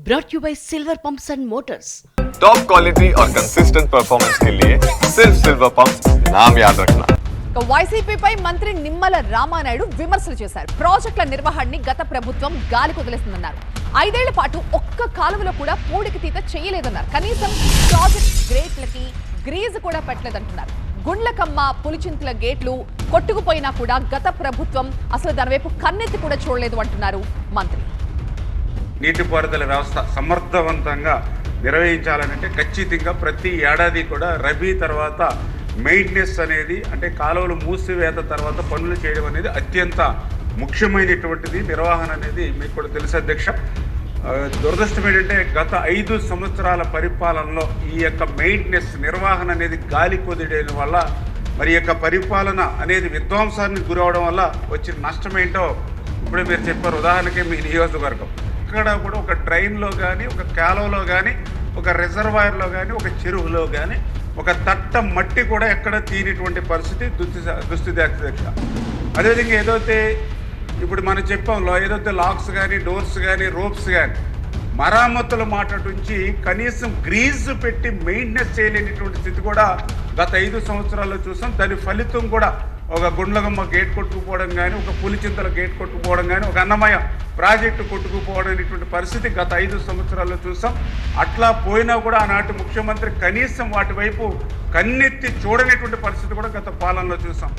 brought you by Silver Pumps and Motors. Top quality और consistent performance के लिए सिर्फ सिल्वर पंप्स नाम याद रखना। వైసీపీపై మంత్రి నిమ్మల రామానాయుడు విమర్శలు చేశారు. ప్రాజెక్టుల నిర్వహణని గత ప్రభుత్వం గాలి కుదిలేస్తుందన్నారు. 5 ఏళ్ల పాటు ఒక్క కాలువలో కూడా పూడికి తీత చేయలేదన్నారు. కనీసం ప్రాజెక్ట్ గేట్లకి గ్రీజ్ కూడా పెట్టలేదంటున్నారు. గుండ్లకమ్మ పులిచింతల గేట్లు కొట్టుకుపోయినా కూడా గత ప్రభుత్వం అసలు దాని వైపు కన్నెత్తి కూడా చూడలేదు అంటున్నారు మంత్రి. నీటిపారుదల వ్యవస్థ సమర్థవంతంగా నిర్వహించాలంటే ఖచ్చితంగా ప్రతి ఏడాది కూడా రబీ తర్వాత మెయింటెనెన్స్ అనేది అంటే కాలువలు మూసివేత తర్వాత పనులు చేయడం అనేది అత్యంత ముఖ్యమైనటువంటిది. నిర్వహణ అనేది మీకు కూడా తెలుసు అధ్యక్ష. దురదృష్టం ఏంటంటే గత 5 సంవత్సరాల పరిపాలనలో ఈ యొక్క మెయింటెనెన్స్ నిర్వహణ అనేది గాలి కుదిరేయడం వల్ల మరి యొక్క పరిపాలన అనేది విధ్వంసానికి గురవడం వల్ల వచ్చిన నష్టం ఏంటో ఇప్పుడే మీరు చెప్పారు. ఉదాహరణకి మీ నియోజకవర్గం ఇక్కడ కూడా ఒక డ్రైన్లో కానీ ఒక కాలువలో కానీ ఒక రిజర్వాయర్లో కానీ ఒక చెరువులో కానీ ఒక తట్ట మట్టి కూడా ఎక్కడ తీనిటువంటి పరిస్థితి దుస్థితి అధ్యక్ష. అదేవిధంగా ఏదైతే ఇప్పుడు మనం చెప్పాంలో ఏదైతే లాక్స్ కానీ డోర్స్ కానీ రోప్స్ కానీ మరామతుల మాట నుంచి కనీసం గ్రీజ్ పెట్టి మెయింటెనెన్స్ చేయలేనిటువంటి స్థితి కూడా గత 5 సంవత్సరాల్లో చూసాం. దాని ఫలితం కూడా ఒక గుండ్లగమ్మ గేట్ కొట్టుకుపోవడం కానీ ఒక పులిచింతల గేట్ కొట్టుకుపోవడం కానీ ఒక అన్నమయ్య ప్రాజెక్టు కొట్టుకుపోవడం అనేటువంటి పరిస్థితి గత 5 సంవత్సరాల్లో చూసాం. అట్లా పోయినా కూడా ఆనాటి ముఖ్యమంత్రి కనీసం వాటి వైపు కన్నెత్తి చూడనేటువంటి పరిస్థితి కూడా గత పాలనలో చూసాం.